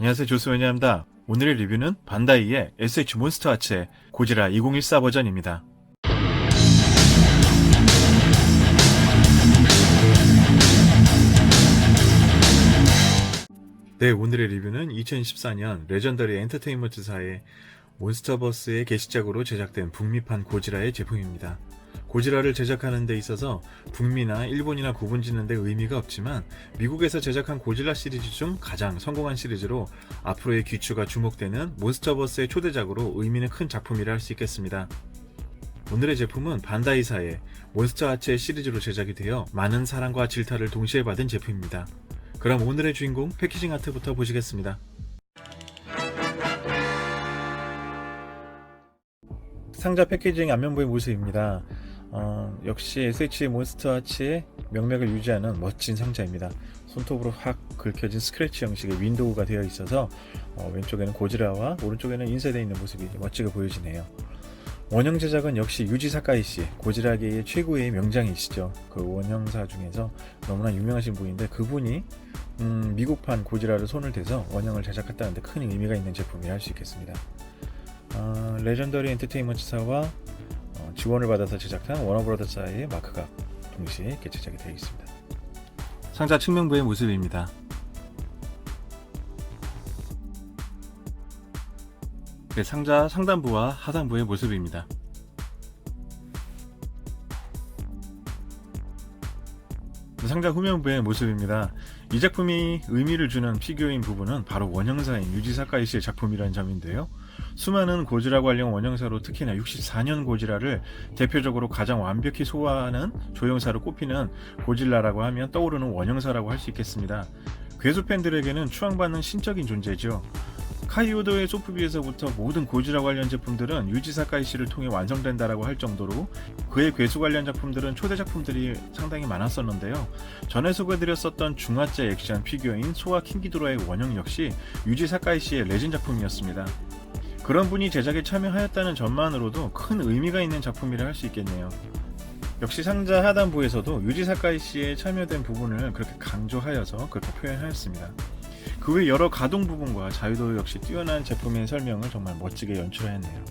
안녕하세요, 조수원입니다. 오늘의 리뷰는 반다이의 SH 몬스터 아츠의 고지라 2014 버전입니다. 네, 오늘의 리뷰는 2014년 레전더리 엔터테인먼트사의 몬스터버스의 게시작으로 제작된 북미판 고지라의 제품입니다. 고지라를 제작하는 데 있어서 북미나 일본이나 구분짓는 데 의미가 없지만 미국에서 제작한 고질라 시리즈 중 가장 성공한 시리즈로 앞으로의 귀추가 주목되는 몬스터버스의 초대작으로 의미는 큰 작품이라 할 수 있겠습니다. 오늘의 제품은 반다이사의 몬스터 아츠의 시리즈로 제작이 되어 많은 사랑과 질타를 동시에 받은 제품입니다. 그럼 오늘의 주인공 패키징 아트부터 보시겠습니다. 상자 패키징 앞면부의 모습입니다. 역시 SH 몬스터 아츠의 명맥을 유지하는 멋진 상자입니다. 손톱으로 확 긁혀진 스크래치 형식의 윈도우가 되어 있어서 왼쪽에는 고지라와 오른쪽에는 인쇄되어 있는 모습이 멋지게 보여지네요. 원형 제작은 역시 유지 사카이시, 고지라계의 최고의 명장이시죠. 그 원형사 중에서 너무나 유명하신 분인데 그분이 미국판 고지라를 손을 대서 원형을 제작했다는 데 큰 의미가 있는 제품이라 할 수 있겠습니다. 레전더리 엔터테인먼트사와 지원을 받아서 제작한 워너브라더사의 마크가 동시에 이렇게 제작이 되어 있습니다. 상자 측면부의 모습입니다. 네, 상자 상단부와 하단부의 모습입니다. 상자 후면부의 모습입니다. 이 작품이 의미를 주는 피규어인 부분은 바로 원형사인 유지 사카이시의 작품이라는 점인데요. 수많은 고지라 관련 원형사로 특히나 64년 고지라를 대표적으로 가장 완벽히 소화하는 조형사로 꼽히는 고질라라고 하면 떠오르는 원형사라고 할 수 있겠습니다. 괴수 팬들에게는 추앙받는 신적인 존재죠. 카이오도의 소프비에서부터 모든 고지라 관련 제품들은 유지 사카이시를 통해 완성된다라고 할 정도로 그의 괴수 관련 작품들은 초대 작품들이 상당히 많았었는데요. 전에 소개드렸었던 중화제 액션 피규어인 소아 킹기도라의 원형 역시 유지 사카이시의 레진 작품이었습니다. 그런 분이 제작에 참여하였다는 점만으로도 큰 의미가 있는 작품이라 할 수 있겠네요. 역시 상자 하단부에서도 유지 사카이시에 참여된 부분을 그렇게 강조하여서 그렇게 표현하였습니다. 그 외 여러 가동 부분과 자유도 역시 뛰어난 제품의 설명을 정말 멋지게 연출하였네요.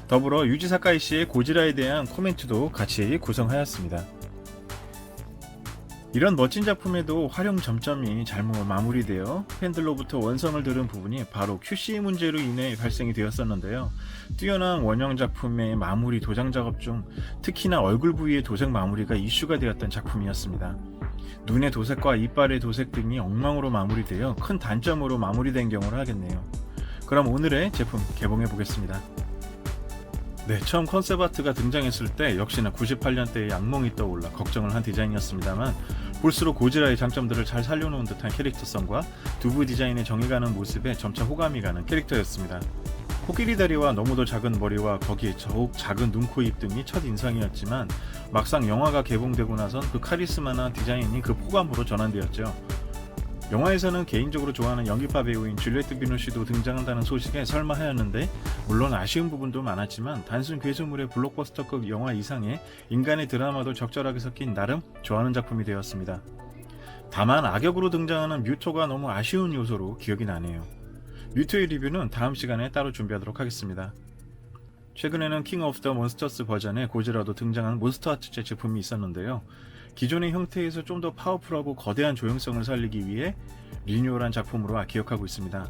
더불어 유지 사카이시의 고지라에 대한 코멘트도 같이 구성하였습니다. 이런 멋진 작품에도 활용 점점이 잘못 마무리되어 팬들로부터 원성을 들은 부분이 바로 QC 문제로 인해 발생이 되었었는데요. 뛰어난 원형 작품의 마무리 도장 작업 중 특히나 얼굴 부위의 도색 마무리가 이슈가 되었던 작품이었습니다. 눈의 도색과 이빨의 도색 등이 엉망으로 마무리되어 큰 단점으로 마무리된 경우를 하겠네요. 그럼 오늘의 제품 개봉해 보겠습니다. 네, 처음 컨셉 아트가 등장했을 때 역시나 98년대의 악몽이 떠올라 걱정을 한 디자인이었습니다만 볼수록 고지라의 장점들을 잘 살려놓은 듯한 캐릭터성과 두부 디자인의 정해가는 모습에 점차 호감이 가는 캐릭터였습니다. 코끼리 다리와 너무도 작은 머리와 거기에 더욱 작은 눈, 코, 입 등이 첫 인상이었지만 막상 영화가 개봉되고 나선 그 카리스마나 디자인이 그 포감으로 전환되었죠. 영화에서는 개인적으로 좋아하는 연기파 배우인 줄리에트 비노시도 등장한다는 소식에 설마 하였는데 물론 아쉬운 부분도 많았지만 단순 괴수물의 블록버스터급 영화 이상의 인간의 드라마도 적절하게 섞인 나름 좋아하는 작품이 되었습니다. 다만 악역으로 등장하는 뮤토가 너무 아쉬운 요소로 기억이 나네요. 뮤토의 리뷰는 다음 시간에 따로 준비하도록 하겠습니다. 최근에는 킹 오브 더 몬스터스 버전의 고지라도 등장한 몬스터 아츠 제품이 있었는데요. 기존의 형태에서 좀 더 파워풀하고 거대한 조형성을 살리기 위해 리뉴얼한 작품으로 기억하고 있습니다.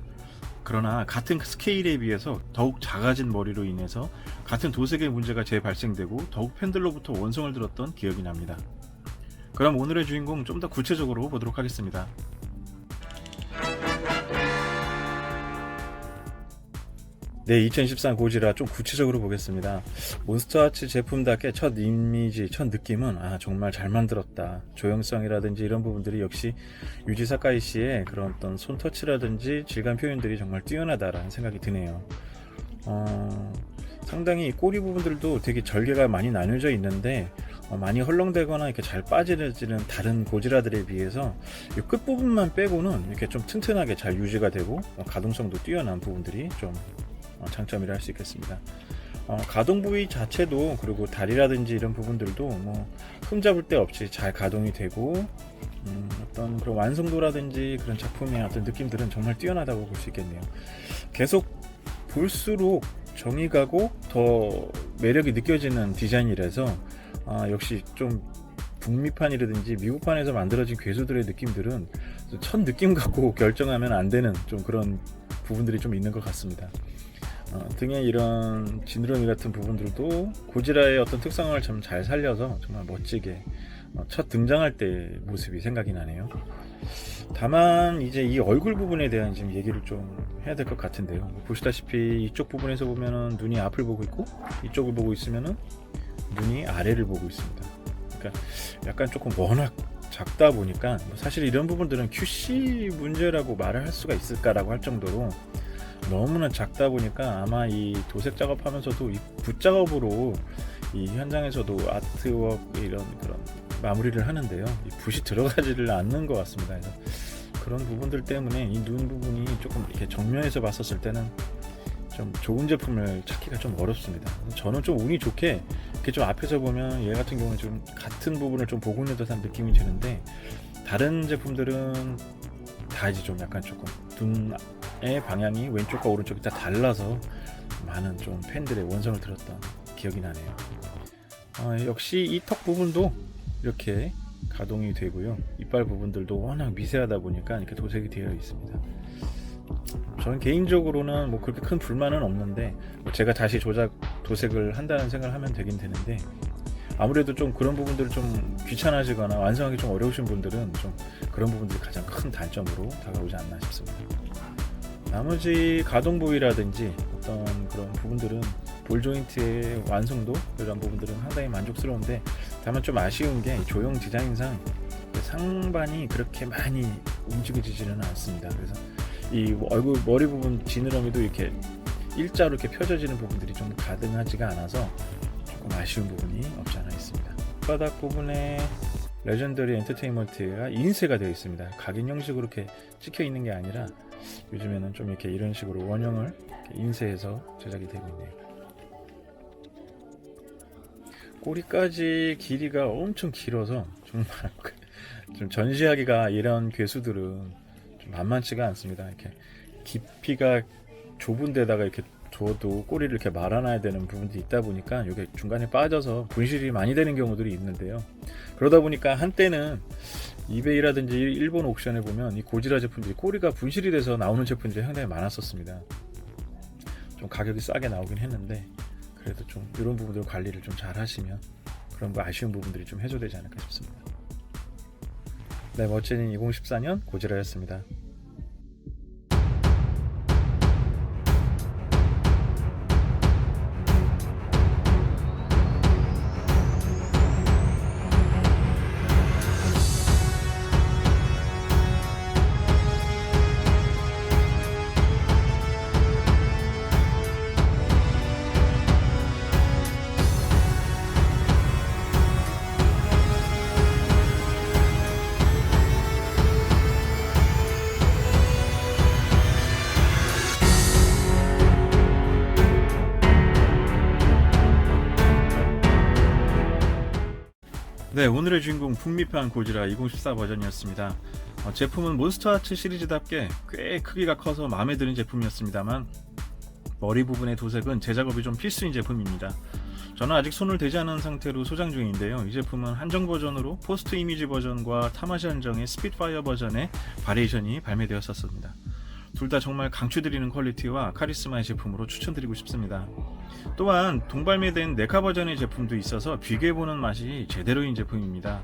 그러나 같은 스케일에 비해서 더욱 작아진 머리로 인해서 같은 도색의 문제가 재발생되고 더욱 팬들로부터 원성을 들었던 기억이 납니다. 그럼 오늘의 주인공 좀 더 구체적으로 보도록 하겠습니다. 네, 2013 고지라 좀 구체적으로 보겠습니다. 몬스터 아츠 제품답게 첫 이미지, 첫 느낌은 정말 잘 만들었다. 조형성이라든지 이런 부분들이 역시 유지 사카이시의 그런 어떤 손터치라든지 질감 표현들이 정말 뛰어나다라는 생각이 드네요. 상당히 꼬리 부분들도 되게 절개가 많이 나뉘어져 있는데 많이 헐렁대거나 이렇게 잘 빠지는 다른 고지라들에 비해서 이 끝부분만 빼고는 이렇게 좀 튼튼하게 잘 유지가 되고 가동성도 뛰어난 부분들이 좀 장점이라 할 수 있겠습니다. 가동 부위 자체도 그리고 다리라든지 이런 부분들도 흠잡을 데 없이 잘 가동이 되고 어떤 그런 완성도라든지 그런 작품의 어떤 느낌들은 정말 뛰어나다고 볼 수 있겠네요. 계속 볼수록 정이 가고 더 매력이 느껴지는 디자인이라서 역시 좀 북미판이라든지 미국판에서 만들어진 괴수들의 느낌들은 첫 느낌 갖고 결정하면 안 되는 좀 그런 부분들이 좀 있는 것 같습니다. 등에 이런 지느러미 같은 부분들도 고지라의 어떤 특성을 좀 잘 살려서 정말 멋지게 첫 등장할 때 모습이 생각이 나네요. 다만 이제 이 얼굴 부분에 대한 지금 얘기를 좀 해야 될 것 같은데요. 보시다시피 이쪽 부분에서 보면은 눈이 앞을 보고 있고 이쪽을 보고 있으면은 눈이 아래를 보고 있습니다. 그러니까 약간 조금 워낙 작다 보니까 사실 이런 부분들은 QC 문제라고 말을 할 수가 있을까라고 할 정도로 너무나 작다 보니까 아마 이 도색 작업하면서도 이 붓 작업으로 이 현장에서도 아트워크 이런 그런 마무리를 하는데요. 이 붓이 들어가지를 않는 것 같습니다. 그래서 그런 부분들 때문에 이 눈 부분이 조금 이렇게 정면에서 봤었을 때는 좀 좋은 제품을 찾기가 좀 어렵습니다. 저는 좀 운이 좋게 이렇게 좀 앞에서 보면 얘 같은 경우는 좀 같은 부분을 좀 보고 있는 듯한 느낌이 드는데 다른 제품들은 다 이제 좀 약간 조금 눈의 방향이 왼쪽과 오른쪽이 다 달라서 많은 좀 팬들의 원성을 들었던 기억이 나네요. 역시 이 턱 부분도 이렇게 가동이 되고요. 이빨 부분들도 워낙 미세하다 보니까 이렇게 도색이 되어 있습니다. 저는 개인적으로는 뭐 그렇게 큰 불만은 없는데 제가 다시 도색을 한다는 생각을 하면 되긴 되는데 아무래도 좀 그런 부분들을 좀 귀찮아지거나 완성하기 좀 어려우신 분들은 좀 그런 부분들이 가장 큰 단점으로 다가오지 않나 싶습니다. 나머지 가동 부위라든지 어떤 그런 부분들은 볼 조인트의 완성도 이런 부분들은 상당히 만족스러운데 다만 좀 아쉬운 게 조형 디자인상 상반이 그렇게 많이 움직여지지는 않습니다. 그래서 이 얼굴 머리 부분 지느러미도 이렇게 일자로 이렇게 펴져지는 부분들이 좀 가능하지가 않아서 조금 아쉬운 부분이 없지 않아 있습니다. 바닥 부분에 레전더리 엔터테인먼트가 인쇄가 되어 있습니다. 각인 형식으로 이렇게 찍혀 있는 게 아니라 요즘에는 좀 이렇게 이런 식으로 원형을 이렇게 인쇄해서 제작이 되고 있네요. 꼬리까지 길이가 엄청 길어서 정말 좀 전시하기가 이런 괴수들은 좀 만만치가 않습니다. 이렇게 깊이가 좁은 데다가 이렇게 둬도 꼬리를 이렇게 말아놔야 되는 부분들이 있다 보니까 이게 중간에 빠져서 분실이 많이 되는 경우들이 있는데요. 그러다 보니까 한때는 이베이라든지 일본 옥션에 보면 이 고지라 제품들이 꼬리가 분실이 돼서 나오는 제품들이 상당히 많았었습니다. 좀 가격이 싸게 나오긴 했는데 그래도 좀 이런 부분들 관리를 좀 잘 하시면 그런 거 아쉬운 부분들이 좀 해소되지 않을까 싶습니다. 네, 멋진 2014년 고지라였습니다. 네, 오늘의 주인공 북미판 고지라 2014 버전이었습니다. 제품은 몬스터아츠 시리즈답게 꽤 크기가 커서 마음에 드는 제품이었습니다만 머리 부분의 도색은 제작업이 좀 필수인 제품입니다. 저는 아직 손을 대지 않은 상태로 소장 중인데요. 이 제품은 한정 버전으로 포스트 이미지 버전과 타마시 한정의 스핏파이어 버전의 바리에이션이 발매되었었습니다. 둘 다 정말 강추드리는 퀄리티와 카리스마의 제품으로 추천드리고 싶습니다. 또한 동발매된 네카 버전의 제품도 있어서 비교해보는 맛이 제대로인 제품입니다.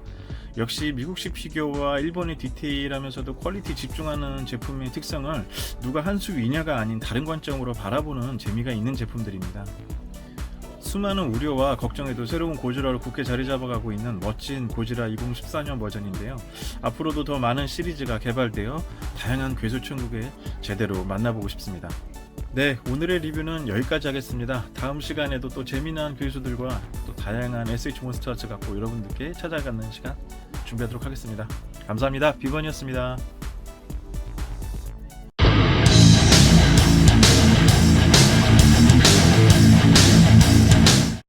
역시 미국식 피규어와 일본의 디테일하면서도 퀄리티 집중하는 제품의 특성을 누가 한 수 위냐가 아닌 다른 관점으로 바라보는 재미가 있는 제품들입니다. 수많은 우려와 걱정에도 새로운 고지라로 굳게 자리 잡아가고 있는 멋진 고지라 2014년 버전인데요. 앞으로도 더 많은 시리즈가 개발되어 다양한 괴수 천국에 제대로 만나보고 싶습니다. 네, 오늘의 리뷰는 여기까지 하겠습니다. 다음 시간에도 또 재미난 괴수들과 또 다양한 SH 몬스터아츠 갖고 여러분들께 찾아가는 시간 준비하도록 하겠습니다. 감사합니다. 비번이었습니다.